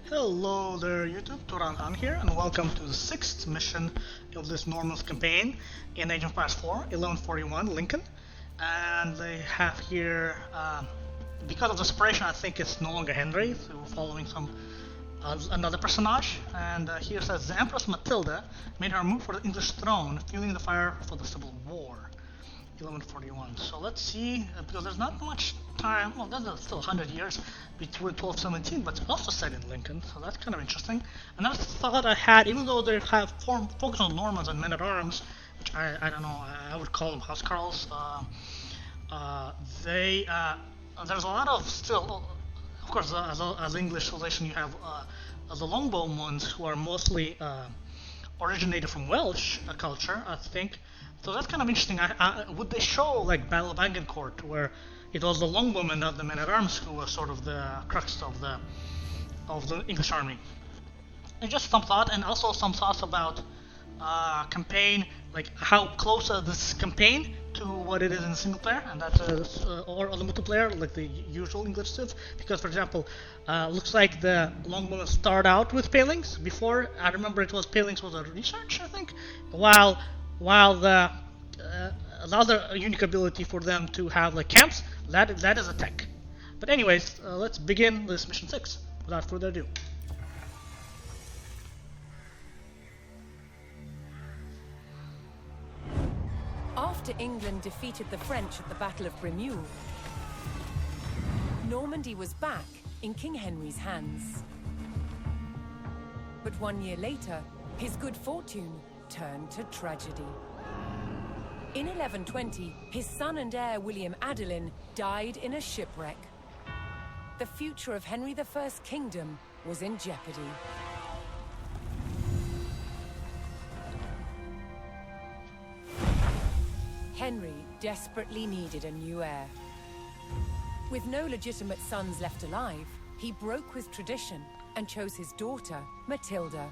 Hello there YouTube, Turan here, and welcome to the 6th mission of this Normals campaign in Age of Empires 4, 1141 Lincoln. And they have here, because of the separation, I think it's no longer Henry, so we're following another personage. And here says, the Empress Matilda made her move for the English throne, fueling the fire for the Civil War. 1141. So let's see, because there's not much time. Well, there's still 100 years between 1217, but it's also set in Lincoln, so that's kind of interesting. Another thought I had, even though they have focus on Normans and men-at-arms, which I don't know, I would call them housecarls, there's a lot of still, of course, as English civilization, you have the longbowmen who are mostly originated from Welsh culture, I think. So that's kind of interesting. Would they show like Battle of Agincourt, where it was the longbowmen, not the men-at-arms, who were sort of the crux of the English army? And just some thought, and also some thoughts about campaign, like how close is this campaign to what it is in single player, and that's or the multiplayer, like the usual English civ. Because, for example, looks like the longbowmen start out with palings. Before, I remember it was palings was a research, I think, while the other unique ability for them to have like camps, that is a tech. But anyways, let's begin this mission 6 without further ado. After England defeated the French at the Battle of Bremeux, Normandy was back in King Henry's hands. But 1 year later, his good fortune turned to tragedy. In 1120, his son and heir William Adelin died in a shipwreck. The future of Henry I's kingdom was in jeopardy. Henry desperately needed a new heir. With no legitimate sons left alive, he broke with tradition and chose his daughter, Matilda.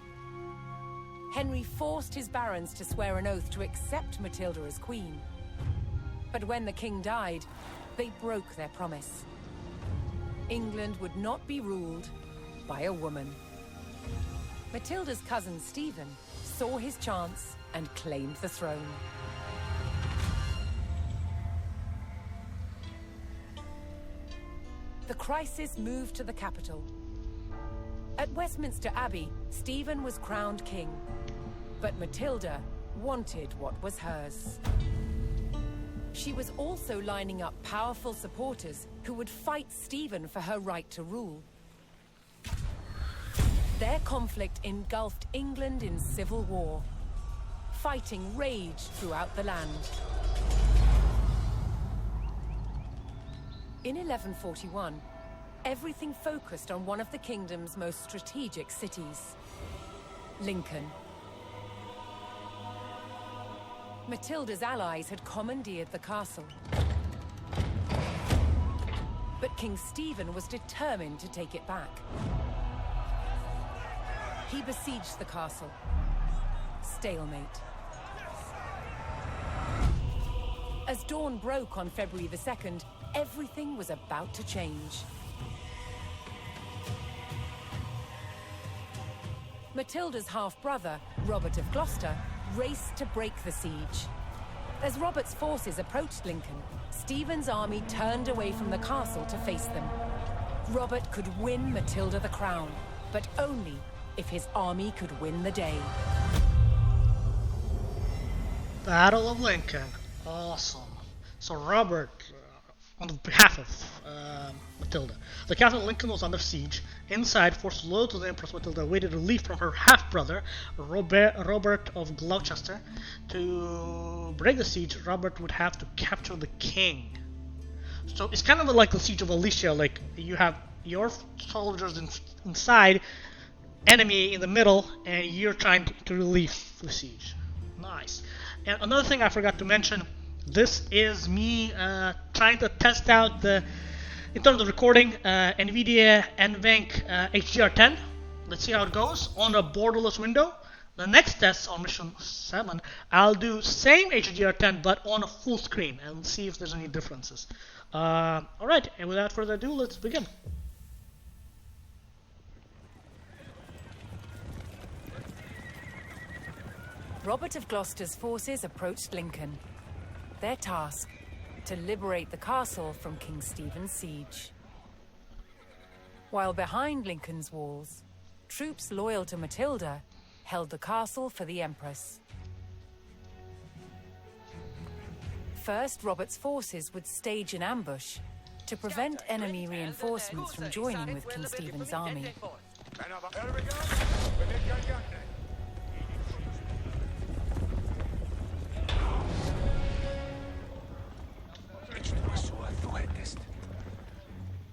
Henry forced his barons to swear an oath to accept Matilda as queen. But when the king died, they broke their promise. England would not be ruled by a woman. Matilda's cousin Stephen saw his chance and claimed the throne. The crisis moved to the capital. At Westminster Abbey, Stephen was crowned king. But Matilda wanted what was hers. She was also lining up powerful supporters who would fight Stephen for her right to rule. Their conflict engulfed England in civil war. Fighting raged throughout the land. In 1141, everything focused on one of the kingdom's most strategic cities, Lincoln. Matilda's allies had commandeered the castle. But King Stephen was determined to take it back. He besieged the castle. Stalemate. As dawn broke on February the 2nd, everything was about to change. Matilda's half-brother, Robert of Gloucester, raced to break the siege. As Robert's forces approached Lincoln, Stephen's army turned away from the castle to face them. Robert could win Matilda the crown, but only if his army could win the day. Battle of Lincoln. Awesome. So Robert, on behalf of Matilda, the castle of Lincoln was under siege. Inside, forces loyal to the Empress Matilda awaited relief from her half-brother, Robert of Gloucester. To break the siege, Robert would have to capture the king. So it's kind of like the siege of Alicia, like you have your soldiers inside, enemy in the middle, and you're trying to relieve the siege. Nice. And another thing I forgot to mention, this is me trying to test out in terms of recording, Nvidia NVENC HDR10. Let's see how it goes on a borderless window. The next test on mission 7, I'll do same HDR10 but on a full screen and see if there's any differences. Alright, and without further ado, let's begin. Robert of Gloucester's forces approached Lincoln. Their task, to liberate the castle from King Stephen's siege. While behind Lincoln's walls, troops loyal to Matilda held the castle for the Empress. First, Robert's forces would stage an ambush to prevent enemy reinforcements from joining with King Stephen's army.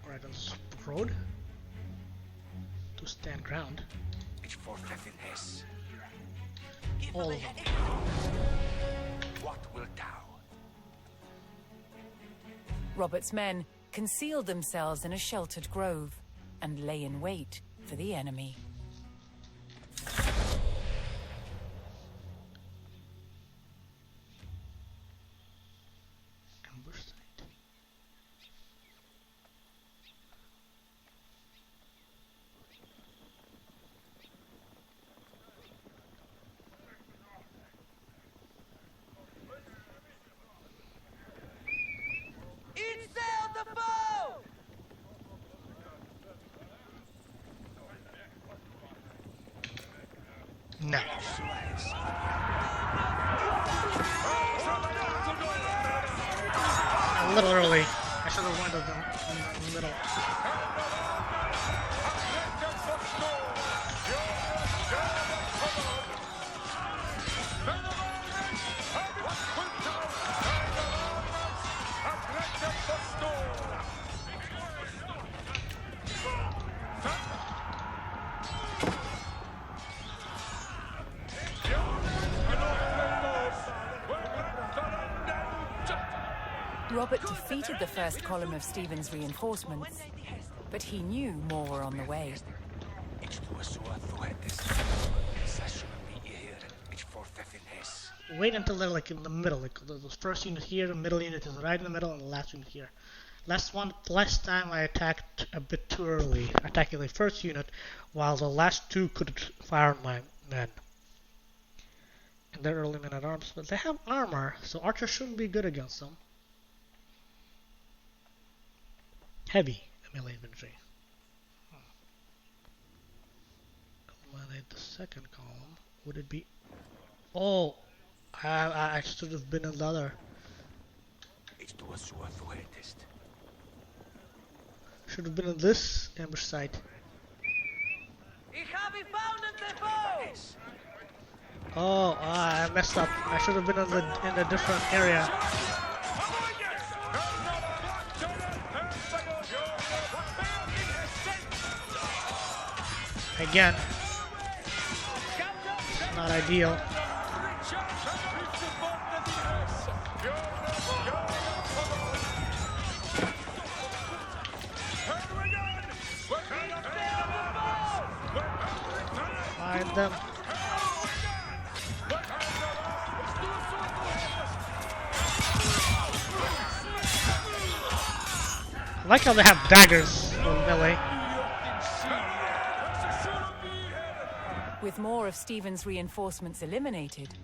Alright, on this road to stand ground. All of them. What wilt thou? Robert's men concealed themselves in a sheltered grove and lay in wait for the enemy. Ambush site. No. A little early. I should have wanted them in the middle. Robert defeated the first column of Stephen's reinforcements, but he knew more were on the way. Wait until they're like in the middle, like the first unit here, the middle unit is right in the middle, and the last unit here. Last time I attacked a bit too early, attacking the first unit, while the last two couldn't fire on my men. And they're early men at arms, but they have armor, so archers shouldn't be good against them. Heavy melee infantry. Eliminate the second column. Would it be? Oh, I should have been another. Should have been in this ambush site. Oh, I messed up. I should have been in a different area. Again, not ideal. Find them. I like how they have daggers in melee. With more of Stephen's reinforcements eliminated,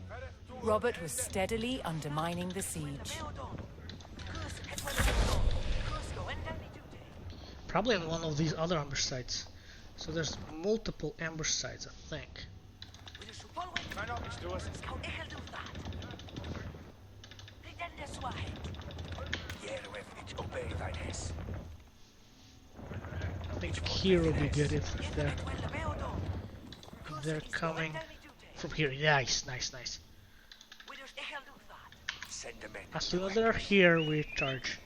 Robert was steadily undermining the siege. Probably in one of these other ambush sites. So there's multiple ambush sites, I think. I think here would be good if they're coming from here. Nice. As soon as they're here, we charge.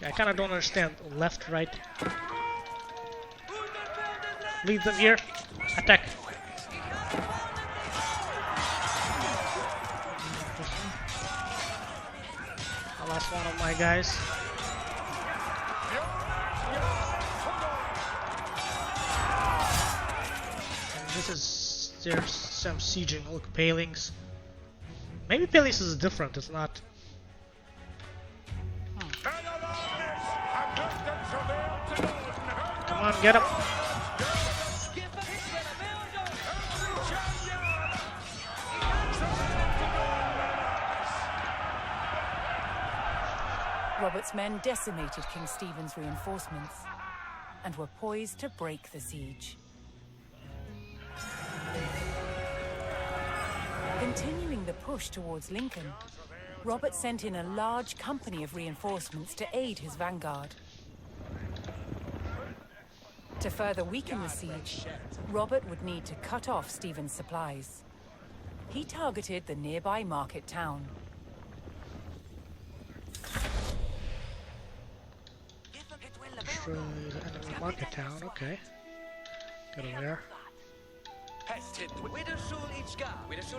I kind of don't understand. Left, right. Leave them here. Attack. I lost one of my guys. And this is there's some sieging. Look, palings. Maybe palings is different. It's not. Come on, get him. Robert's men decimated King Stephen's reinforcements and were poised to break the siege. Continuing the push towards Lincoln, Robert sent in a large company of reinforcements to aid his vanguard. To further weaken the siege, Robert would need to cut off Stephen's supplies. He targeted the nearby market town. Destroy the enemy market town, okay. Go to there.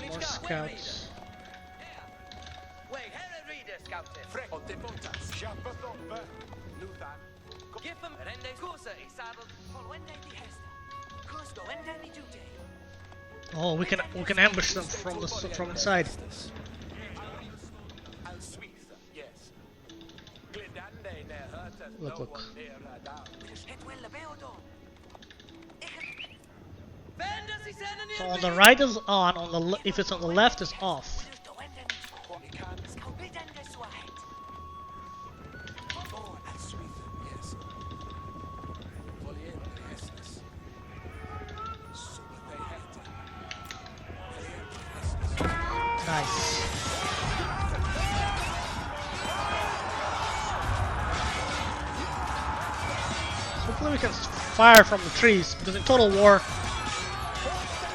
More scouts. Oh, we can ambush them from inside. Look. So on the right is on the if it's on the left is off. Nice. Hopefully we can fire from the trees, because in Total War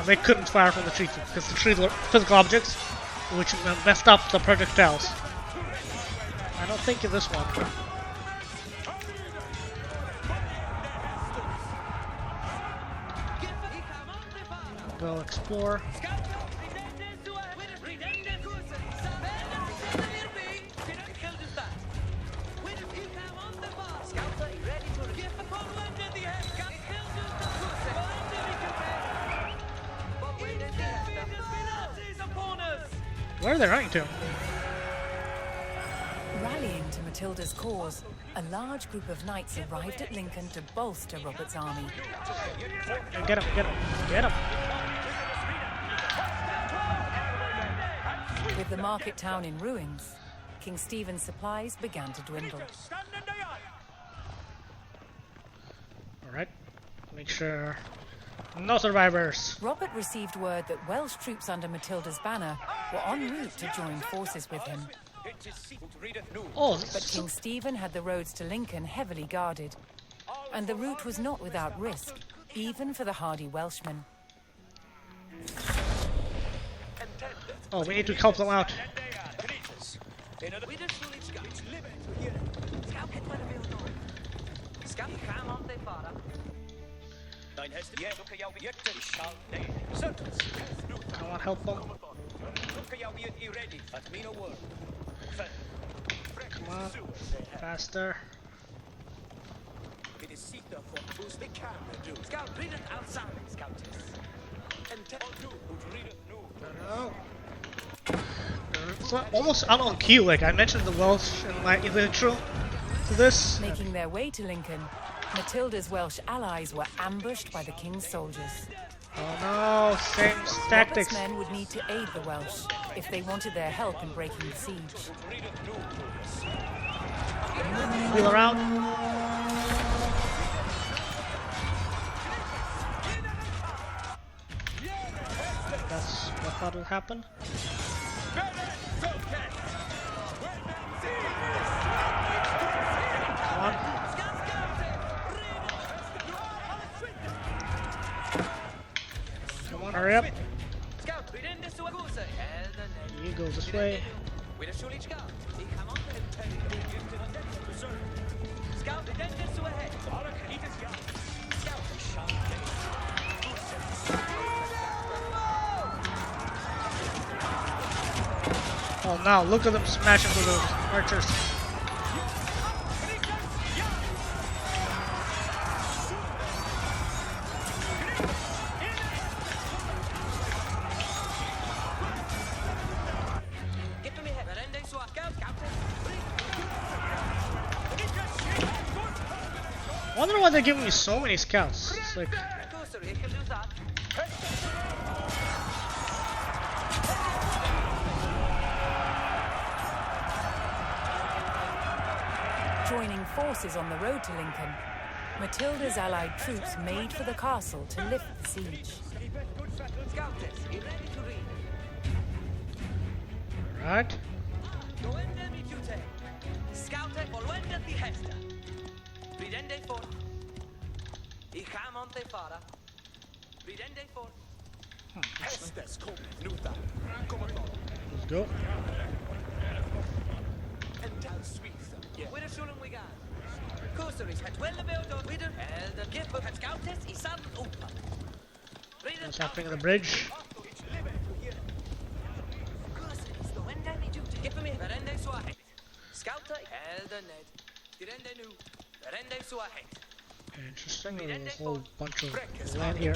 they couldn't fire from the trees because the trees were physical objects which messed up the projectiles. I don't think in this one. Go explore. Where are they running to? Rallying to Matilda's cause, a large group of knights arrived at Lincoln to bolster Robert's army. Get him! With the market town in ruins, King Stephen's supplies began to dwindle. Alright, make sure no survivors. Robert received word that Welsh troops under Matilda's banner were en route to join forces with him. Oh, But King Stephen had the roads to Lincoln heavily guarded, and the route was not without risk, even for the hardy Welshmen. Oh, we need to help them out. Come on, help them. Come on, faster. No. It's almost out on cue, like I mentioned the Welsh in my intro to this. Making their way to Lincoln, Matilda's Welsh allies were ambushed by the king's soldiers. Oh no, same tactics. Robert's men would need to aid the Welsh if they wanted their help in breaking the siege. Wheel around. That's what I thought would happen. Come on. Come on, hurry up. You go this way. Oh now, look at them smashing through those archers. I wonder why they're giving me so many scouts. It's like... Joining forces on the road to Lincoln, Matilda's allied troops made for the castle to lift the siege. Right. Let's go. What's happening on the bridge? Interesting, there's a whole bunch of land here.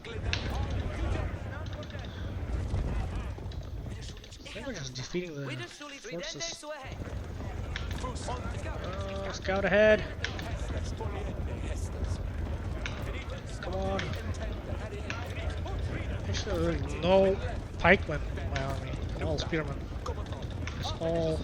I think we're just defeating the forces. Scout ahead. Come on. Actually, there's no pikemen in my army. They're all spearmen. It's all...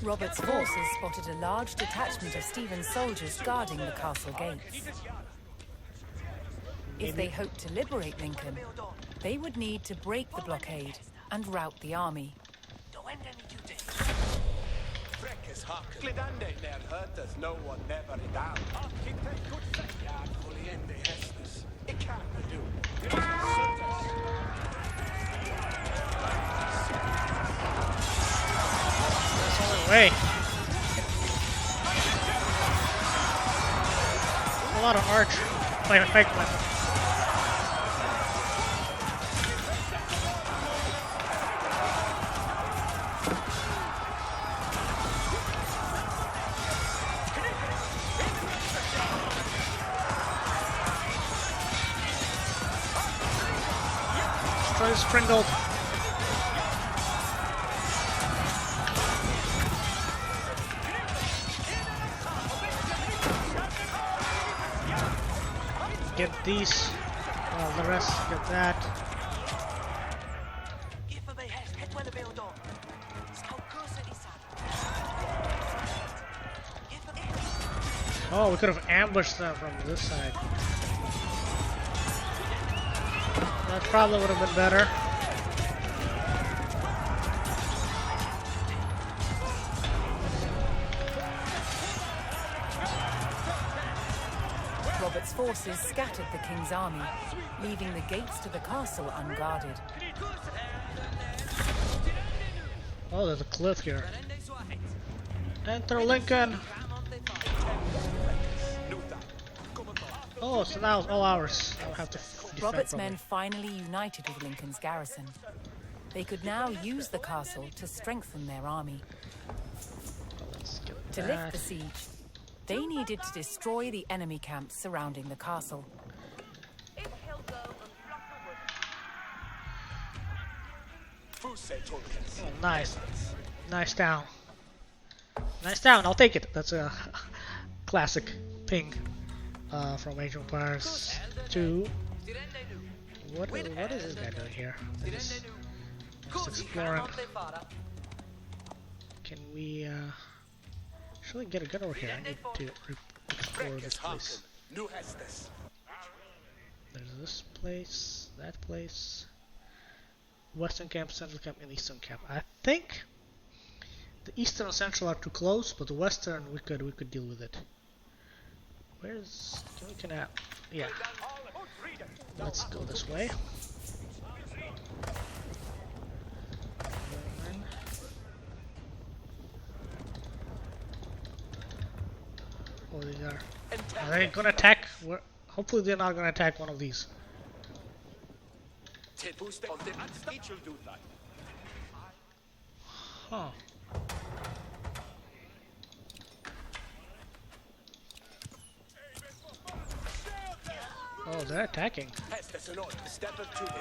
Robert's forces spotted a large detachment of Stephen's soldiers guarding the castle gates. If they hoped to liberate Lincoln, they would need to break the blockade and rout the army. That's the only way. A lot of arch, like fake weapon. Destroy the sprinkled. Get these, the rest get that. Oh, we could have ambushed them from this side. That probably would have been better. Robert's forces scattered the king's army, leaving the gates to the castle unguarded. Oh, there's a cliff here. Enter Lincoln! Oh, so now it's all ours. I'll have to defend Robert's from men it. finally united with Lincoln's garrison. They could now use the castle to strengthen their army. Let's get To that. lift the siege, they needed to destroy the enemy camps surrounding the castle. Oh, nice. Nice town. Nice town, I'll take it. That's a classic ping from Age of Empires 2. What is this guy doing here? Just exploring. Can we actually get a gun over here? I need to explore this place. There's this place, that place. Western camp, central camp, and eastern camp. I think the eastern and central are too close, but the western we could deal with it. Where's yeah. Let's go this way. Oh, they are. Are they gonna attack? Hopefully, they're not gonna attack one of these. Huh. Oh, they're attacking.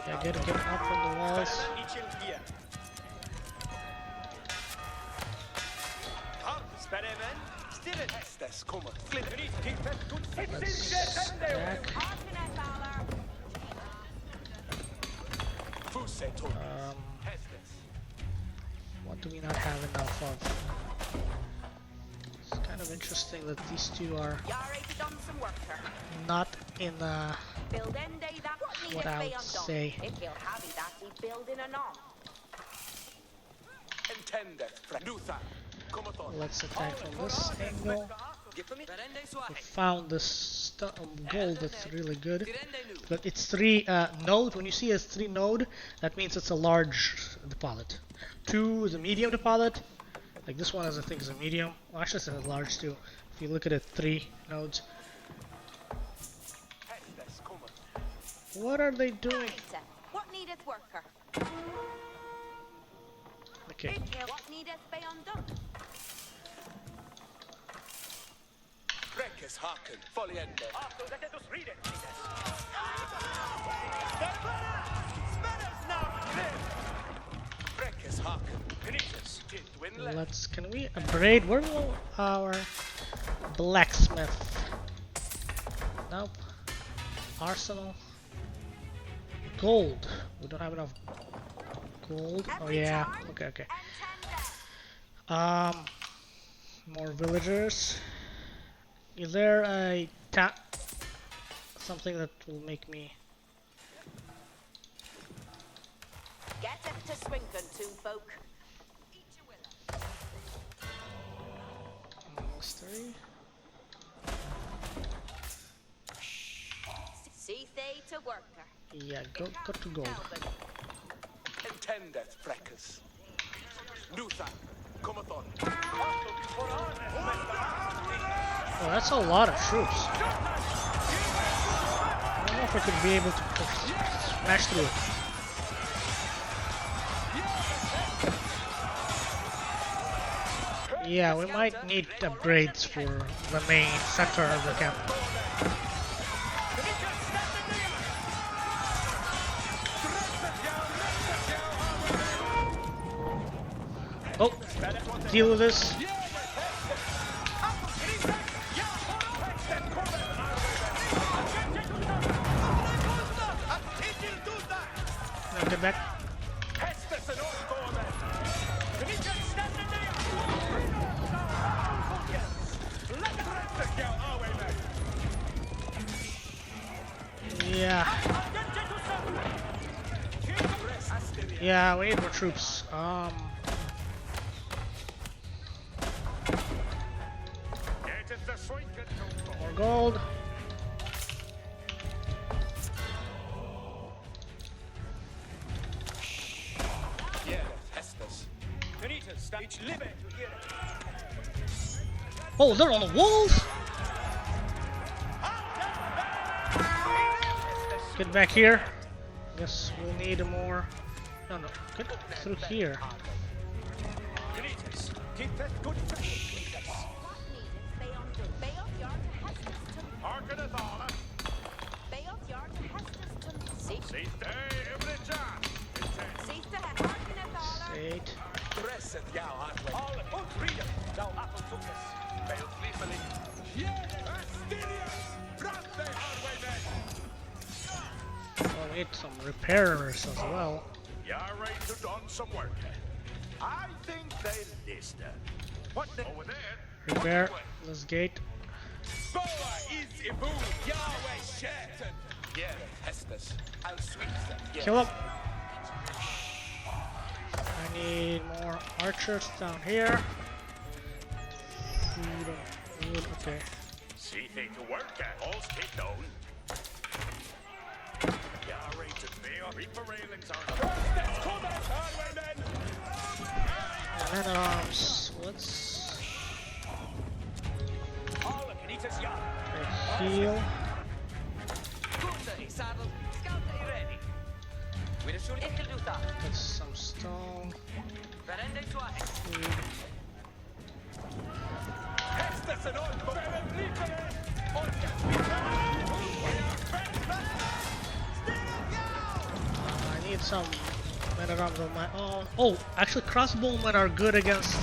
Yeah, get up on the walls. Hästes kommer. Let's stack. What do we not have enough of? It's kind of interesting that these two are not in what I would say. Let's attack from this angle. We found this gold that's really good, but it's 3 node. When you see it's 3 node, that means it's a large deposit. 2 is a medium deposit, like this one is, I think, is a medium. Well, actually it's a large too. If you look at it, 3 nodes. What are they doing? What needeth worker? Okay. What needeth be undone? Brekkes haken. Foliende. Brekkes haken. Let's. Can we upgrade? Where will our blacksmith? Nope. Arsenal. Gold. We don't have enough gold. Oh yeah. Okay. Okay. More villagers. Is there a something that will make me? Get it to Swinken, two folk. Monastery. See they to worker. Yeah, go to gold. Intendeth Brekkes. Luther. Comethon. Oh, that's a lot of troops. I don't know if I could be able to smash through it. Yeah, we might need upgrades for the main center of the camp. Oh, deal with this. Now get back. Yeah. Yeah, we need more troops. More gold. Oh, they're on the walls. Get back here. Guess we'll need more. No, get through here. Oh, we need some repairers as well. You're ready to done some work. I think they listen. What the over there? Repair this gate. Boa is Ibu, Yahweh Shatan. Yeah, Hestus. I'll sweep them. Kill him. I need more archers down here. Wood, okay. See thing to work at. All stay down. You're ready to bear. Reaper railings are. Men at arms. Let's heal. That's some stone. Food. I need some men at arms of my own. Oh, actually, crossbowmen are good against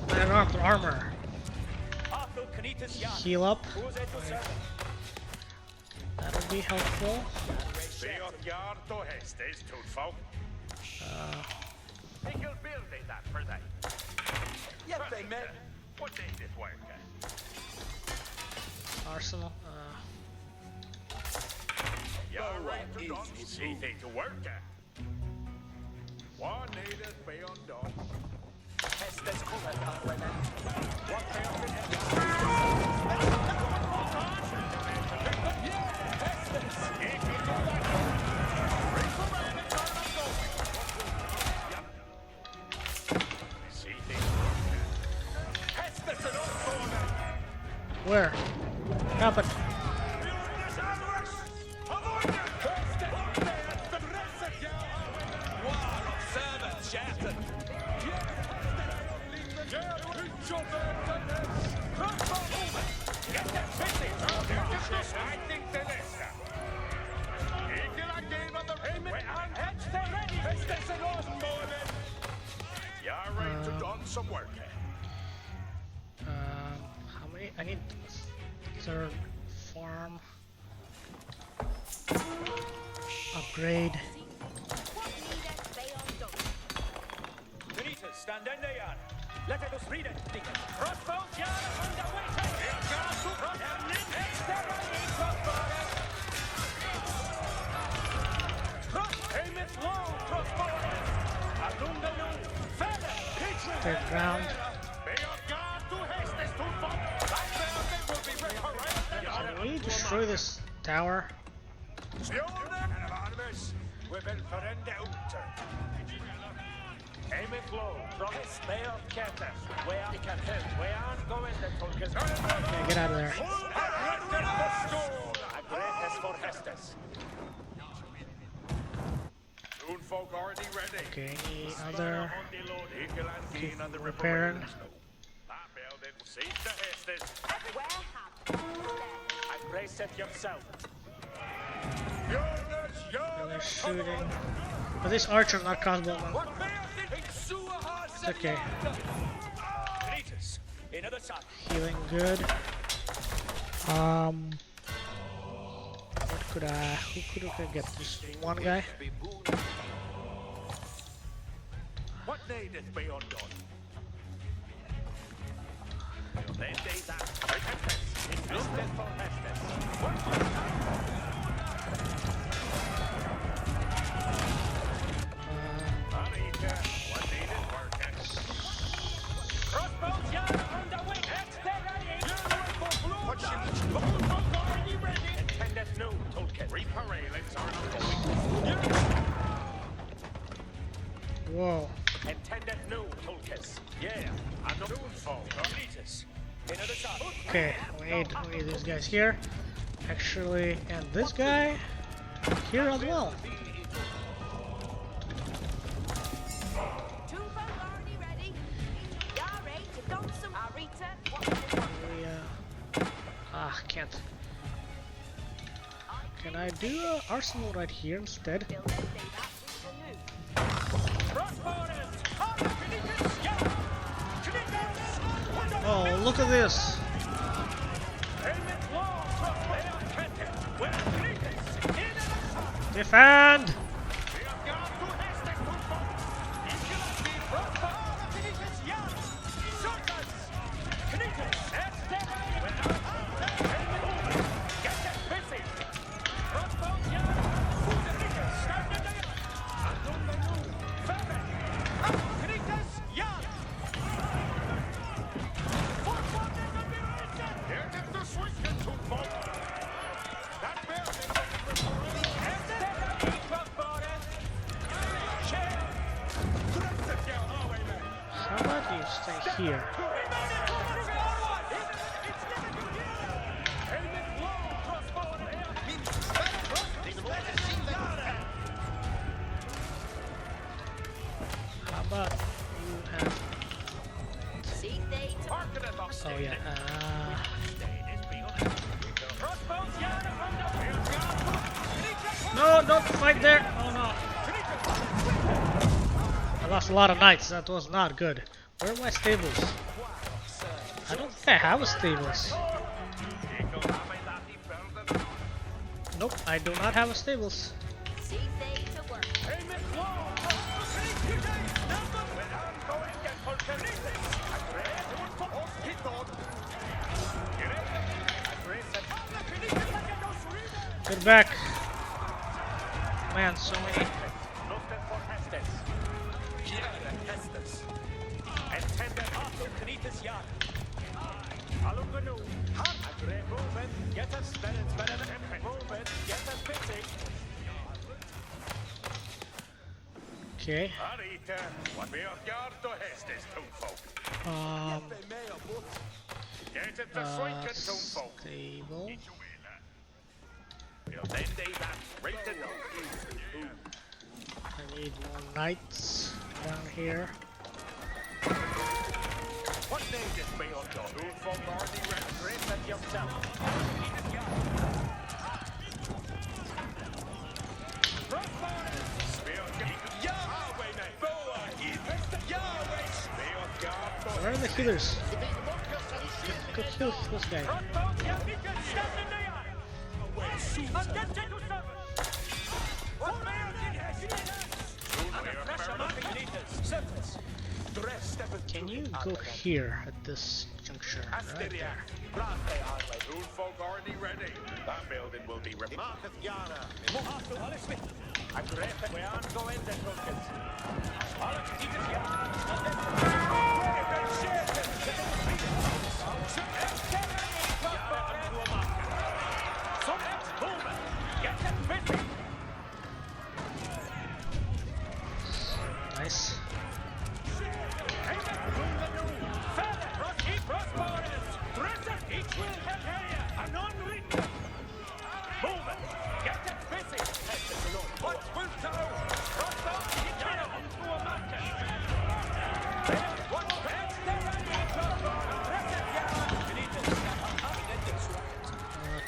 men at arms armor. heal up. That'll be helpful. Arsenal. Easy to work at. One needed beyond done. Where? Happened. Some work. How many? I need third farm upgrade. Stand in the yard. Let us read it. Crossbows yard on the way. Third ground. Can we destroy this tower? Okay, get out of there. Okay, any other repairing? They're shooting. But this archer, not crossbowman. It's okay. Healing good. What could I? Who could I get? This one guy. What needeth be undone? Then they that Whoa. Okay, we need these guys here. Actually, and this guy here as well. Can't. Can I do an arsenal right here instead? Oh, look at this! Defend! Stay here. How about you have? Oh yeah. No, don't fight there. Oh no. I lost a lot of knights. That was not good. Where are my stables? I don't think I have a stables. Nope, I do not have a stables. See they to work. Get back. Man, so many. Okay. Stable. I need more knights down here. What name is me on your who for already read yourself? Where are the healers? Go kill this guy. Can you go here at this juncture? Right there. That building will be remarked. Nice.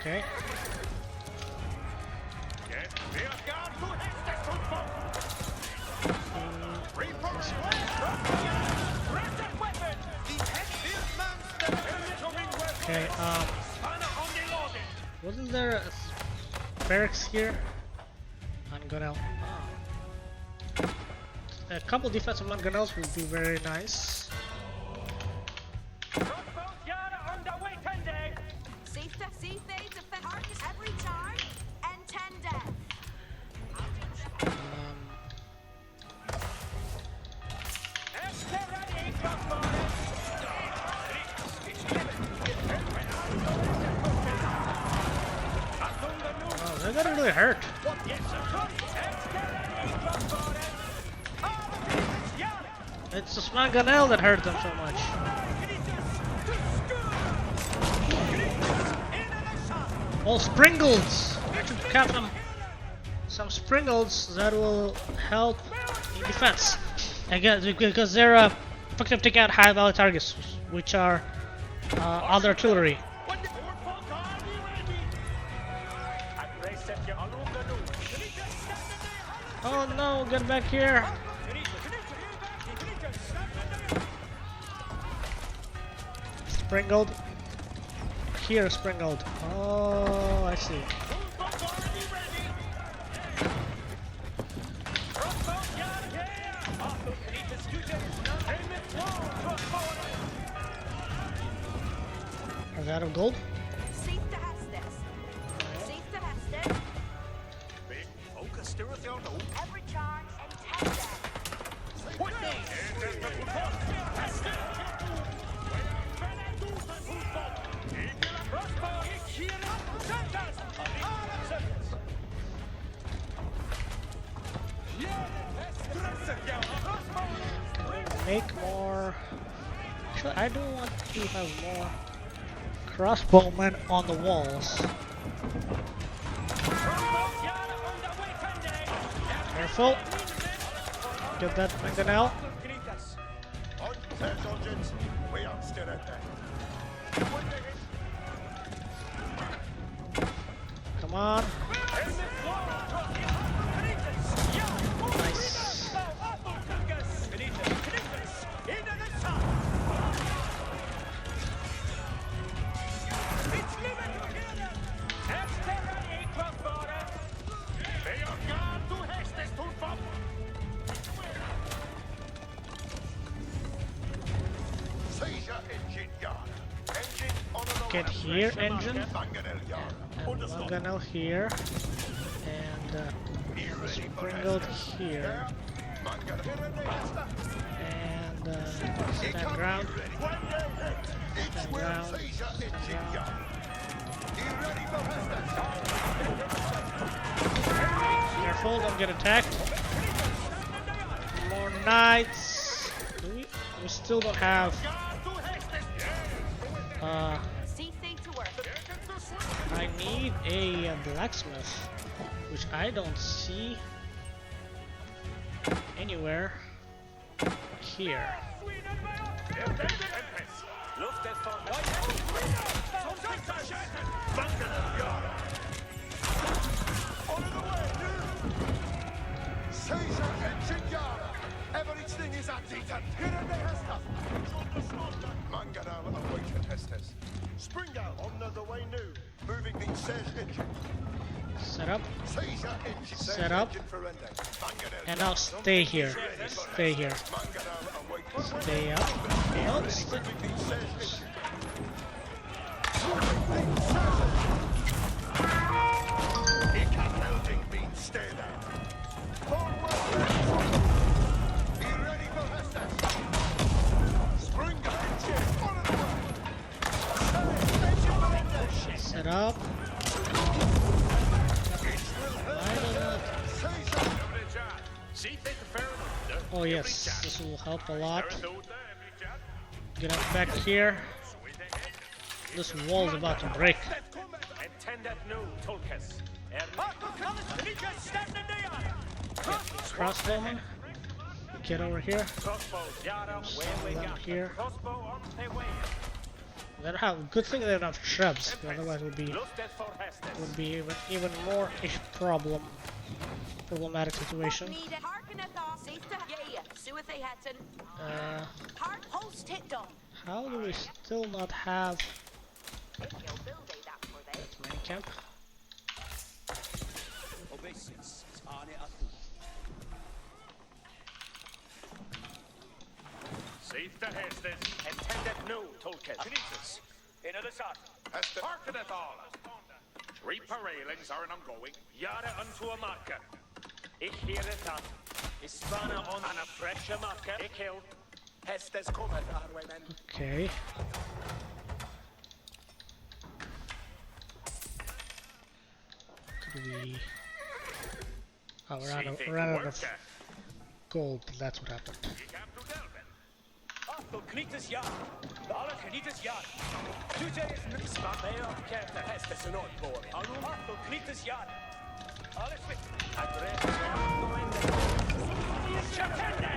Okay. Okay, wasn't there a barracks here? On Gunel. Oh. A couple defensive gunels would be very nice. See they defend artists every time and 10 death. Oh, they're gonna really hurt. It's the Smanganel that hurt them so much. Oh, Springles! I should cap them some Springles that will help in defense. I guess because they're effective to take out high value targets, which are other artillery. Oh no, get back here! Springled. Here, Springled. Oh, I see. Are they out of gold? Every charge and 10 death. Make more. Actually, I do want to have more crossbowmen on the walls. Careful. Get that mangonel. Come on. Nice. get here, engine, and mangonel here, and sprinkled here, and stand ground, Careful, don't get attacked. More knights. We still don't have. I need a blacksmith, which I don't see anywhere here. Everything is updated. Manganal awaited Hestes. Springer on the way new. Moving the Serge engine. Set up. Caesar engine. Set up. And now stay here. Stay here. Stay up. Don't stay. Stay there. Set up. Oh yes, this will help a lot. Get up back here. This wall is about to break. Crossbowman, get over here. Down here. They don't have, good thing they don't have shrubs, otherwise it would be even more problematic situation. How do we still not have that's main camp? Safe to Hestes. Intended no Tolkien. Jesus. In the shot. Hearken at all. Reaper railings are an ongoing. Yara unto a marker. Ich hear it up. Is spanner on a pressure marker. Ich kill. Hestes cometh our way men. Okay. Could we... Oh, we're out of gold, that's what happened. Knieters ja. Alle knieters ja. Today is niet spannend. Kijk de Hestes en Noordboor. Hallo, knieters ja. Alles fit. Adres. Chatende.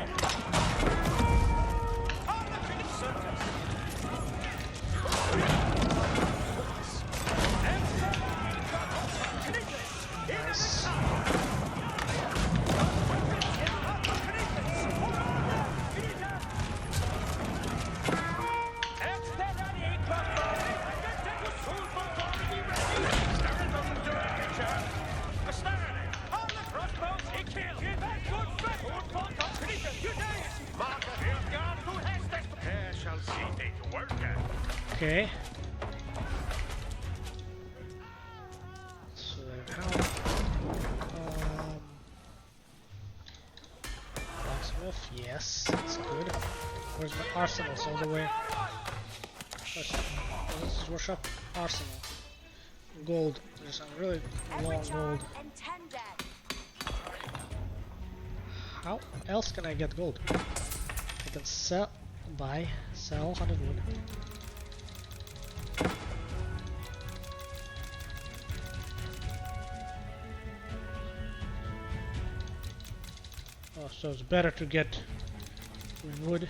Alle knieters. Nice. Okay. So how blacksmith, yes, that's good. Where's my arsenals all the way? This is workshop arsenal. Gold. There's some really long gold. How else can I get gold? I can sell, buy, sell 100 wood. Oh, so it's better to get wood.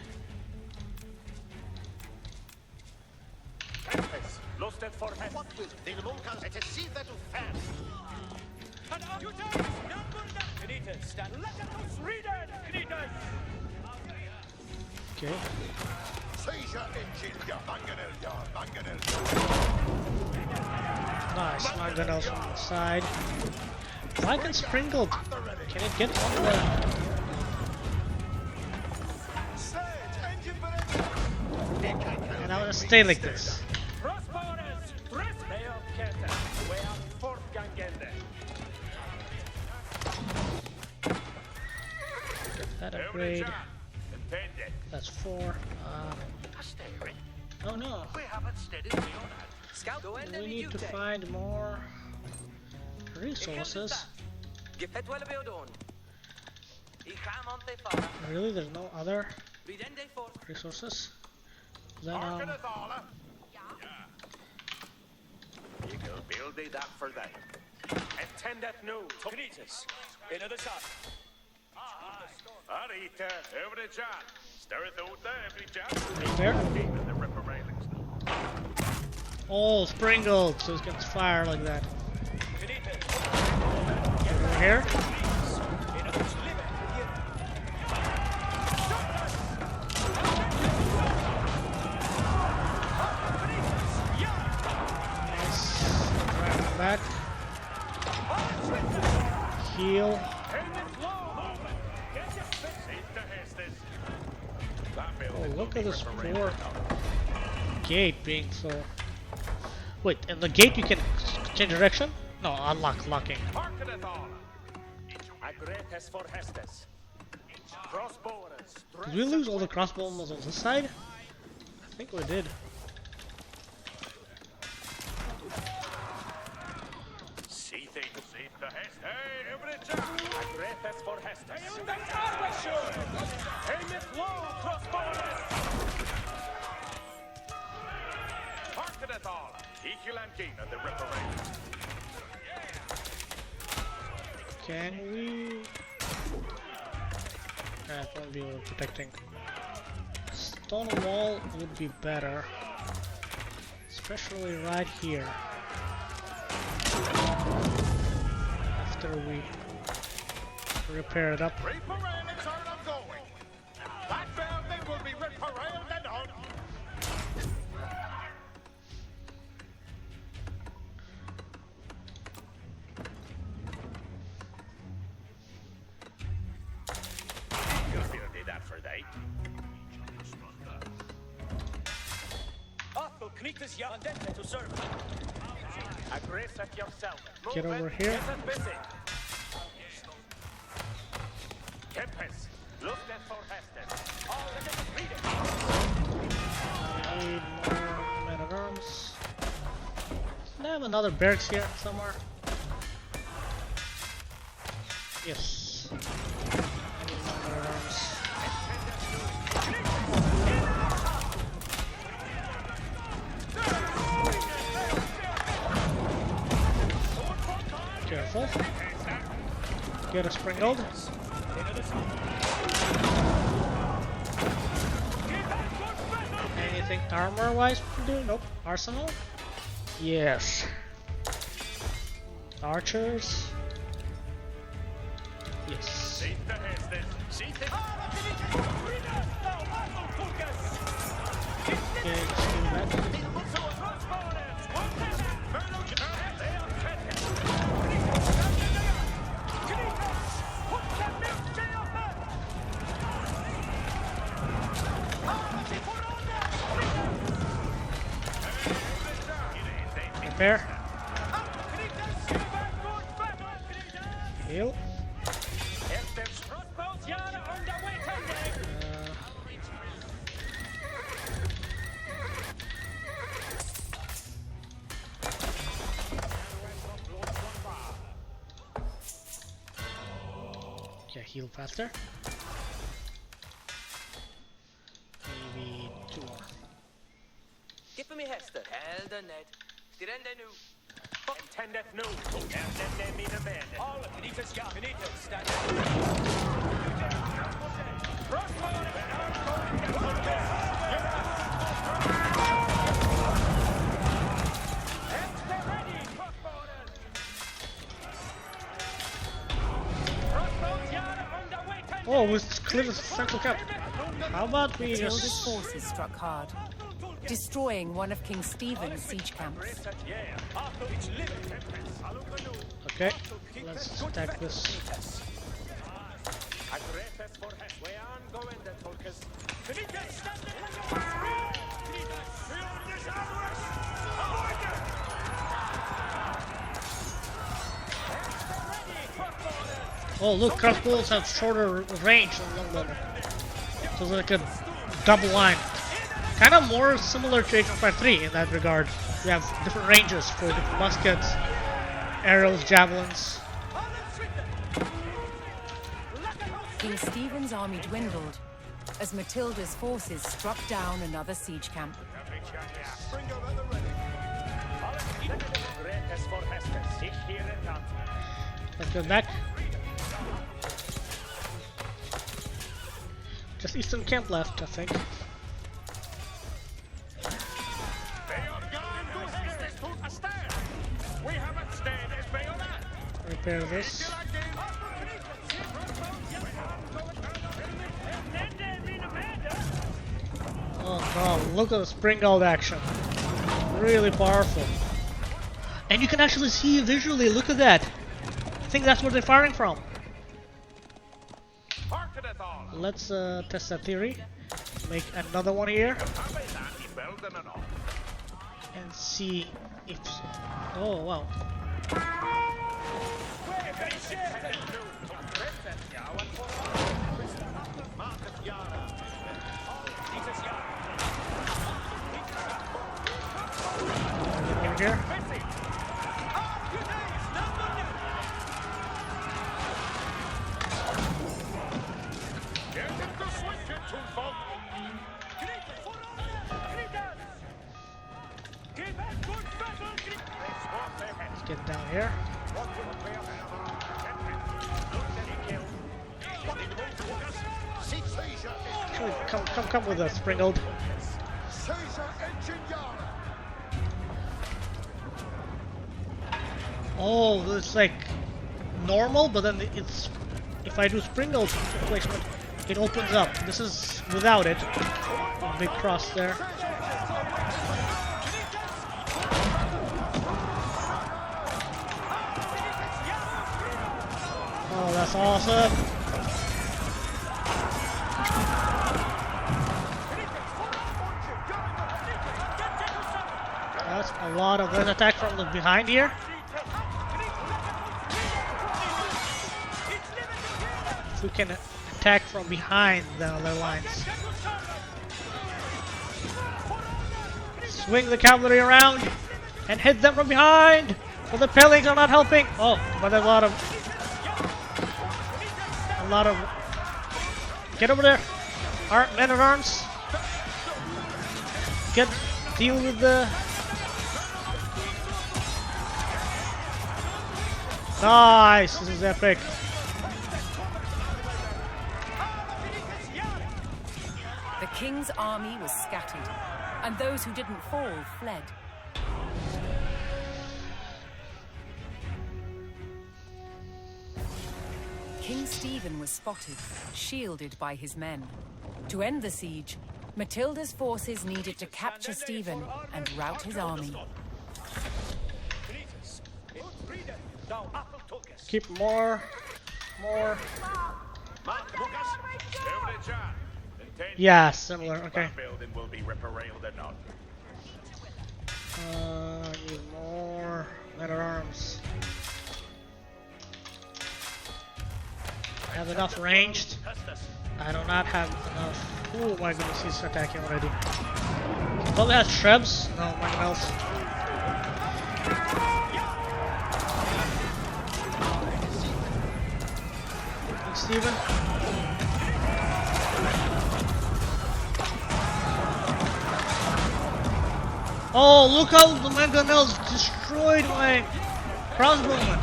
Okay. Nice, mangonel from the side. Like and sprinkled. Can it get on the... And I'm gonna stay like this. upgrade. That's 4. Oh no. We need to find more resources. Really? There's no other resources? Then You can build it up for that. Attend that new Tognitas. Another shot. Arita, over the shot. Stir it out there, every shot. right there. The ripper railings. Oh, sprinkled, so it gets fire like that. Over here. Back. Heal. Oh, look at this poor gate being so... Wait, and the gate you can change direction? No, unlock, locking. Did we lose all the crossbows on this side? I think we did. Can we? That won't be protecting. Stone wall would be better, especially right here. After we repair it up. Get over here. Need more men at arms. Do I have another barracks here somewhere? Yes. I need more men at arms. Careful. Get a sprinkled. Anything armor-wise we can do? Nope. Arsenal? Yes. Archers? Yes. Okay, let's do that. Repair. Heal. Yeah, heal faster. Maybe 2 more. Give me Hester. Elder Ned. Dirende nu. Intendeth nu. Intendeth need a man. All of Benita's young. Benita, stand Oh, we cleared the central cap. How about we Matilda's just... forces struck hard, destroying one of King Stephen's siege camps. Okay, let's attack this. Oh look, crossbows have shorter range than longbowmen. So it's like a double line. Kind of more similar to H153 in that regard. We have different ranges for different muskets, arrows, javelins. King Stephen's army dwindled as Matilda's forces struck down another siege camp. Let's go back. Just eastern camp left, I think. Repair this. Oh no, look at the springald action. Really powerful. And you can actually see visually, look at that. I think that's where they're firing from. Let's test that theory. Make another one here. And see if... Oh wow. In here. Let's get down here. Come with us, Springald. Oh, it's like normal, but then it's if I do Springald placement, it opens up. This is without it. A big cross there. Oh, that's awesome. That's a lot of an attack from the behind here. If we can attack from behind the other lines. Swing the cavalry around and hit them from behind. Well, the pelings are not helping. Oh, but there's a lot of... Get over there. Men at arms. Deal with the... Nice, this is epic. The king's army was scattered, and those who didn't fall fled. King Stephen was spotted, shielded by his men. To end the siege, Matilda's forces needed to capture Stephen and rout his army. Keep more. Yeah, similar. Okay. Need more men at arms. Have enough ranged? I do not have enough. Oh my goodness, he's attacking already. Probably has Trebs? No, nothing else. Stephen. Oh, look how the mangonels destroyed my crossbowman.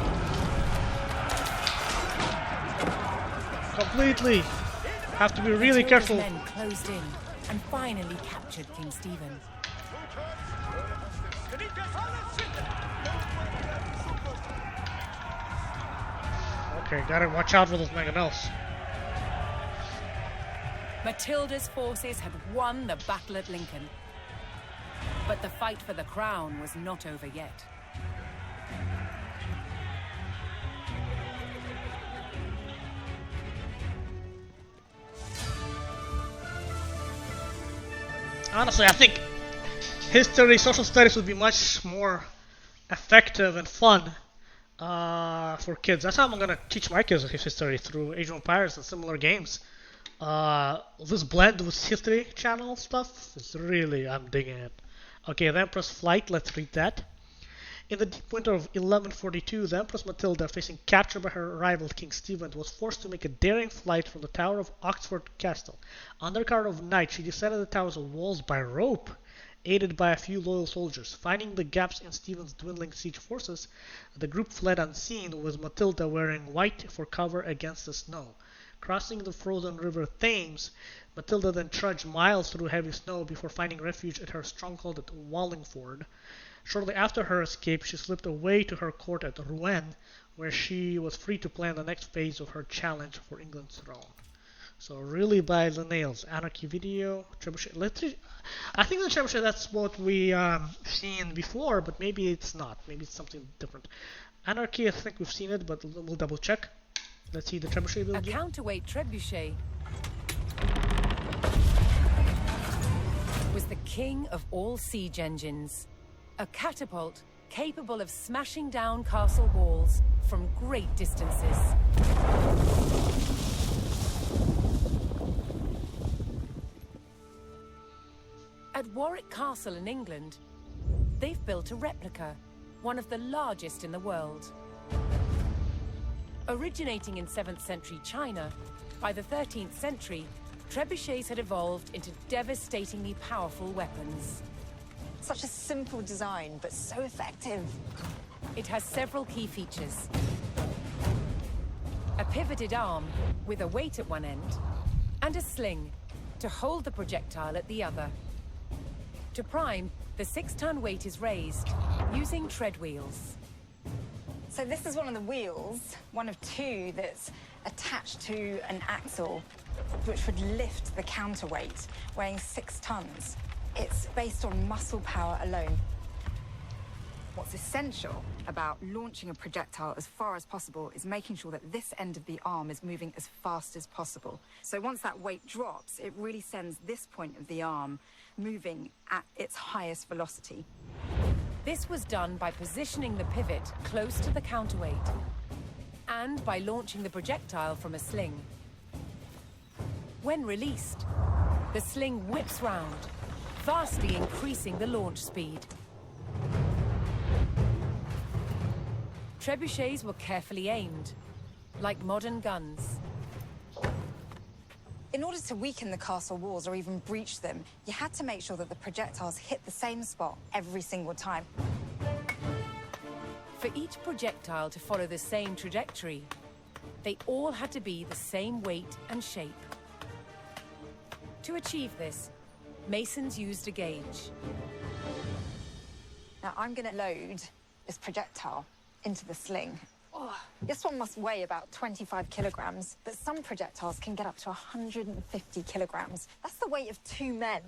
Completely. Have to be really careful. Men closed in and finally captured King Stephen. Okay, gotta watch out for those mangonels. Matilda's forces had won the battle at Lincoln. But the fight for the crown was not over yet. Honestly, I think history, social studies would be much more effective and fun for kids. That's how I'm gonna teach my kids history, through Age of Empires and similar games. This blend with History Channel stuff is really, I'm digging it. Okay, the Empress Flight, let's read that. In the deep winter of 1142, the Empress Matilda, facing capture by her rival King Stephen, was forced to make a daring flight from the tower of Oxford Castle. Under cover of night, she descended the tower's walls by rope, aided by a few loyal soldiers. Finding the gaps in Stephen's dwindling siege forces, the group fled unseen, with Matilda wearing white for cover against the snow. Crossing the frozen river Thames, Matilda then trudged miles through heavy snow before finding refuge at her stronghold at Wallingford. Shortly after her escape, she slipped away to her court at Rouen, where she was free to plan the next phase of her challenge for England's throne. So really by the nails. Anarchy video, trebuchet. I think the trebuchet, that's what we seen before, but maybe it's not. Maybe it's something different. Anarchy, I think we've seen it, but we'll double check. Let's see the trebuchet build. A counterweight trebuchet was the king of all siege engines. A catapult capable of smashing down castle walls from great distances. At Warwick Castle in England, they've built a replica, one of the largest in the world. Originating in 7th century China, by the 13th century, trebuchets had evolved into devastatingly powerful weapons. Such a simple design, but so effective. It has several key features. A pivoted arm with a weight at one end, and a sling to hold the projectile at the other. To prime, the 6-ton weight is raised using tread wheels. So this is one of the wheels, one of two that's attached to an axle, which would lift the counterweight, weighing 6 tons. It's based on muscle power alone. What's essential about launching a projectile as far as possible is making sure that this end of the arm is moving as fast as possible. So once that weight drops, it really sends this point of the arm moving at its highest velocity. This was done by positioning the pivot close to the counterweight and by launching the projectile from a sling. When released, the sling whips round, vastly increasing the launch speed. Trebuchets were carefully aimed, like modern guns. In order to weaken the castle walls or even breach them, you had to make sure that the projectiles hit the same spot every single time. For each projectile to follow the same trajectory, they all had to be the same weight and shape. To achieve this, masons used a gauge. Now I'm going to load this projectile into the sling. Oh, this one must weigh about 25 kilograms, but some projectiles can get up to 150 kilograms. That's the weight of 2 men.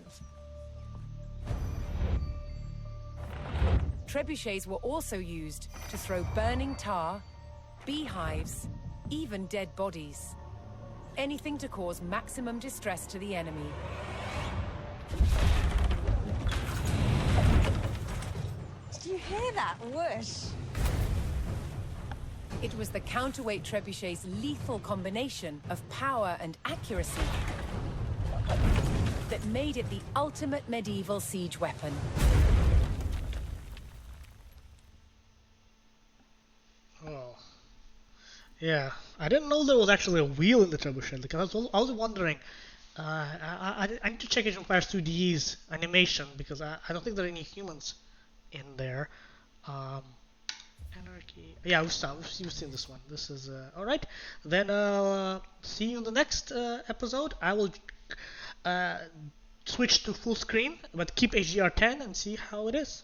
Trebuchets were also used to throw burning tar, beehives, even dead bodies. Anything to cause maximum distress to the enemy. Did you hear that whoosh? It was the counterweight trebuchet's lethal combination of power and accuracy that made it the ultimate medieval siege weapon. Oh. Yeah, I didn't know there was actually a wheel in the trebuchet, because I was wondering. I need to check Age of Empires 2D's animation, because I don't think there are any humans in there. Anarchy. Yeah, we've seen this one. This is alright. Then see you in the next episode. I will switch to full screen, but keep HDR10 and see how it is.